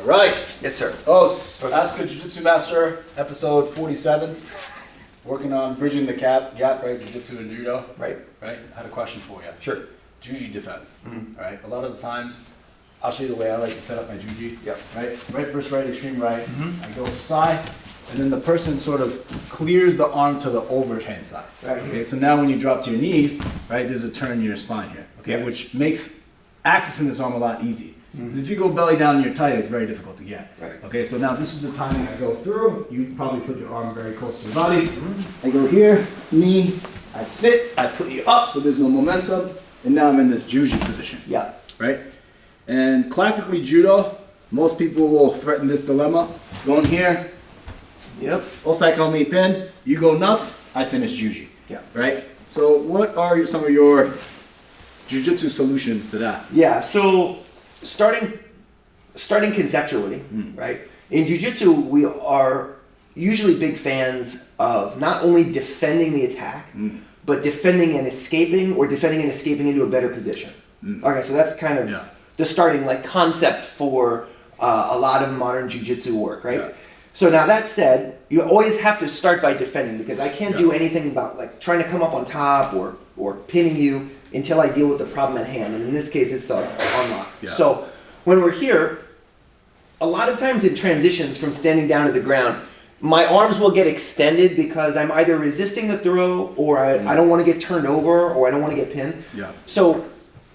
All right. Yes, sir. Oh, Ask a Jiu-Jitsu Master, episode 47. Working on bridging the gap, right? Jiu-Jitsu and Judo. Right. Right? I had a question for you. Sure. Juji Defense. Mm-hmm. All right? A lot of the times, I'll show you the way I like to set up my Juji. Yep. Right? Right versus right, extreme right. Mm-hmm. I go side, and then the person sort of clears the arm to the overhand side. Right. Okay, so now when you drop to your knees, right, there's a turn in your spine here. Okay, Yep. which makes accessing this arm a lot easy. Mm-hmm. Because if you go belly down and you're tight, it's very difficult to get. Right. Okay, so now this is the timing I go through. You probably put your arm very close to your body. I go here, knee, I sit, I put you up so there's no momentum, and now I'm in this Juji position. Yeah. Right? And classically Judo, most people will threaten this dilemma. Going here, Yep. Osai me pin, you go nuts, I finish Juji. Yeah. Right? So what are some of your Jiu-Jitsu solutions to that? Yeah. So starting conceptually, right? In Jiu-Jitsu, we are usually big fans of not only defending the attack, but defending and escaping, or defending and escaping into a better position. Okay, so that's kind of the starting concept for a lot of modern Jiu-Jitsu work, right? Yeah. So now that said, you always have to start by defending, because I can't do anything about trying to come up on top or pinning you until I deal with the problem at hand. And in this case, it's the arm lock. Yeah. So when we're here, a lot of times it transitions from standing down to the ground. My arms will get extended because I'm either resisting the throw, or I don't want to get turned over, or I don't want to get pinned. Yeah. So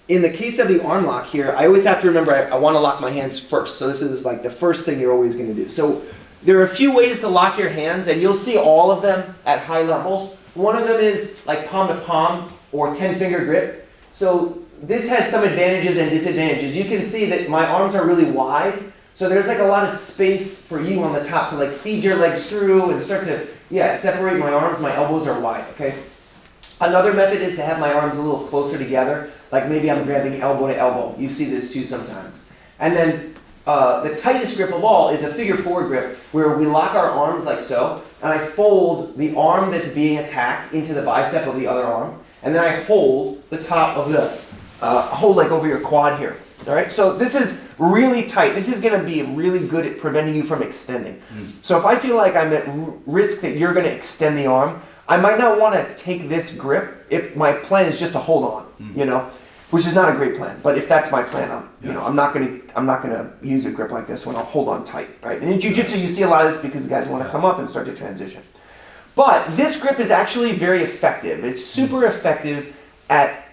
in the case of the arm lock here, I always have to remember I want to lock my hands first. So this is the first thing you're always going to do. So there are a few ways to lock your hands, and you'll see all of them at high levels. One of them is palm to palm or 10-finger grip. So this has some advantages and disadvantages. You can see that my arms are really wide, so there's a lot of space for you on the top to feed your legs through and start to separate my arms. My elbows are wide. Okay. Another method is to have my arms a little closer together, maybe I'm grabbing elbow to elbow. You see this too sometimes. And then the tightest grip of all is a figure four grip, where we lock our arms like so, and I fold the arm that's being attacked into the bicep of the other arm, and then I hold the top of the hold over your quad here. All right, so this is really tight. This is going to be really good at preventing you from extending. So if I feel like I'm at risk that you're going to extend the arm, I might not want to take this grip if my plan is just to hold on, which is not a great plan. But if that's my plan, I'm not going to use a grip like this one. I'll hold on tight, right? And in Jiu-Jitsu, you see a lot of this because guys want to come up and start to transition. But this grip is actually very effective. It's super effective at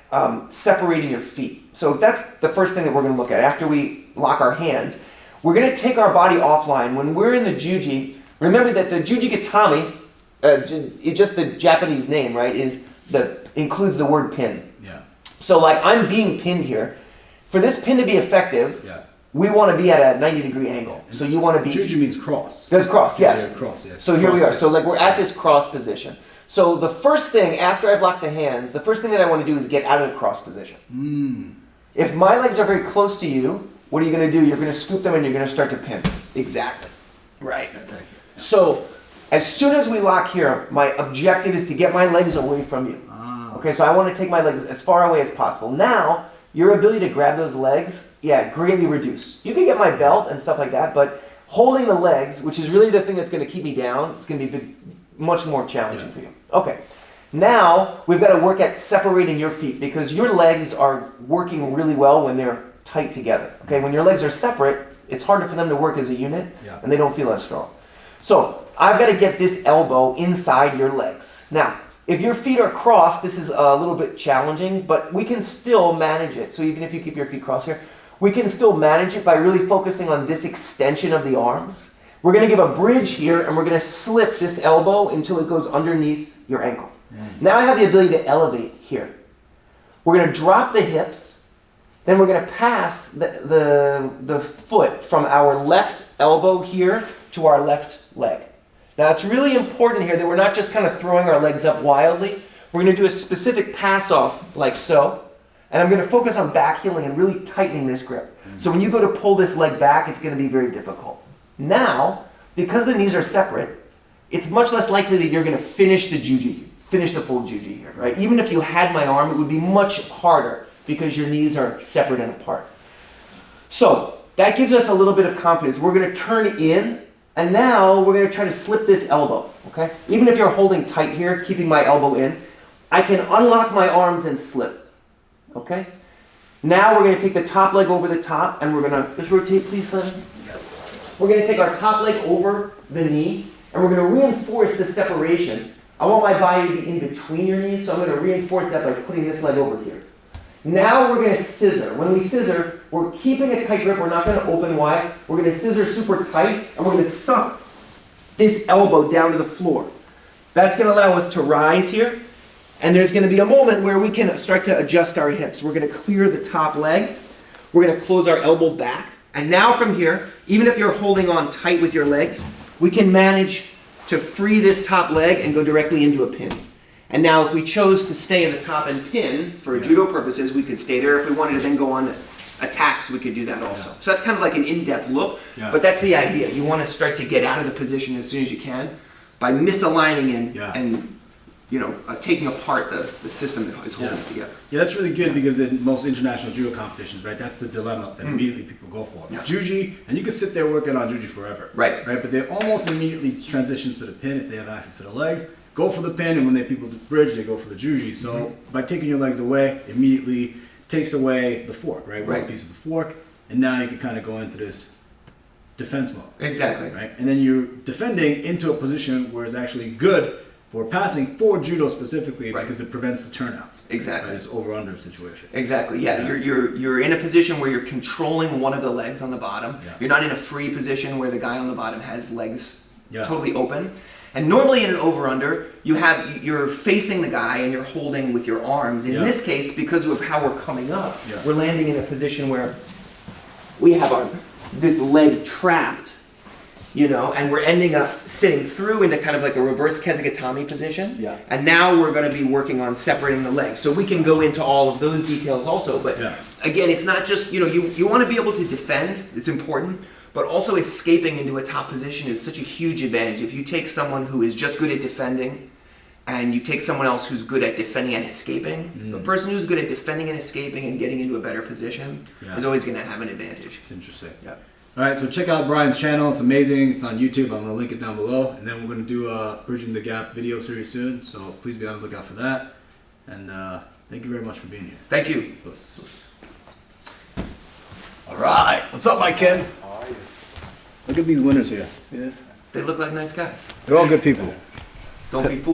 separating your feet. So that's the first thing that we're going to look at after we lock our hands. We're going to take our body offline. When we're in the Juji, remember that the Juji Gatami, just the Japanese name, right, includes the word pin. Yeah. So I'm being pinned here. For this pin to be effective, we want to be at a 90-degree angle. So you want to be... Juji means cross. That's cross, yes. Yeah, cross, yes. So here we are. So we're at this cross position. So the first thing, after I've locked the hands, the first thing that I want to do is get out of the cross position. If my legs are very close to you, what are you going to do? You're going to scoop them and you're going to start to pin. Exactly. Right. So as soon as we lock here, my objective is to get my legs away from you. Okay, so I want to take my legs as far away as possible. Now, your ability to grab those legs, greatly reduced. You can get my belt and stuff like that, but holding the legs, which is really the thing that's going to keep me down, it's going to be much more challenging for you. Okay, now we've got to work at separating your feet, because your legs are working really well when they're tight together. Okay, when your legs are separate, it's harder for them to work as a unit, and they don't feel as strong. So I've got to get this elbow inside your legs. Now, if your feet are crossed, this is a little bit challenging, but we can still manage it. So even if you keep your feet crossed here, we can still manage it by really focusing on this extension of the arms. We're going to give a bridge here, and we're going to slip this elbow until it goes underneath your ankle. Now I have the ability to elevate here. We're going to drop the hips, then we're going to pass the foot from our left elbow here to our left leg. Now it's really important here that we're not just kind of throwing our legs up wildly. We're going to do a specific pass off like so. And I'm going to focus on back heeling and really tightening this grip. So when you go to pull this leg back, it's going to be very difficult. Now, because the knees are separate, it's much less likely that you're going to finish the full Juji here, right? Even if you had my arm, it would be much harder because your knees are separate and apart. So that gives us a little bit of confidence. We're going to turn in, and now we're going to try to slip this elbow, okay? Even if you're holding tight here, keeping my elbow in, I can unlock my arms and slip, okay? Now we're going to take the top leg over the top, and we're going to, just rotate please, Simon. Yes. We're going to take our top leg over the knee, and we're going to reinforce the separation. I want my body to be in between your knees, so I'm going to reinforce that by putting this leg over here. Now we're going to scissor. When we scissor, we're keeping a tight grip. We're not going to open wide. We're going to scissor super tight, and we're going to suck this elbow down to the floor. That's going to allow us to rise here, and there's going to be a moment where we can start to adjust our hips. We're going to clear the top leg. We're going to close our elbow back. And now from here, even if you're holding on tight with your legs, we can manage to free this top leg and go directly into a pin. And now if we chose to stay in the top and pin, for judo purposes, we could stay there. If we wanted to then go on attacks, we could do that also. So that's kind of like an in-depth look, but that's the idea. You want to start to get out of the position as soon as you can by misaligning and you know, taking apart the system that is holding it together. Yeah, that's really good because in most international judo competitions, right, that's the dilemma that immediately people go for. Juji, and you can sit there working on Juji forever. Right, but they almost immediately transitions to the pin if they have access to the legs. Go for the pin, and when they people bridge, they go for the Juji. So by taking your legs away, immediately takes away the fork, right? One piece of the fork, and now you can kind of go into this defense mode. Exactly. Right, and then you're defending into a position where it's actually good for passing for judo specifically because it prevents the turnout. Exactly. This over-under situation. Exactly. Yeah. You're in a position where you're controlling one of the legs on the bottom. You're not in a free position where the guy on the bottom has legs totally open. And normally in an over-under, you're facing the guy and you're holding with your arms. In this case, because of how we're coming up, we're landing in a position where we have this leg trapped, you know, and we're ending up sitting through into kind of like a reverse kezugatami position. And now we're going to be working on separating the legs. So we can go into all of those details also. But again, it's not just, you know, you want to be able to defend. It's important. But also escaping into a top position is such a huge advantage. If you take someone who is just good at defending and you take someone else who's good at defending and escaping, the person who's good at defending and escaping and getting into a better position is always going to have an advantage. It's interesting. All right, so check out Brian's channel. It's amazing. It's on YouTube. I'm going to link it down below. And then we're going to do a Bridging the Gap video series soon. So please be on the lookout for that. And thank you very much for being here. Thank you. All right. What's up, my kid? Look at these winners here. See this? They look like nice guys. They're all good people. Don't be fooled.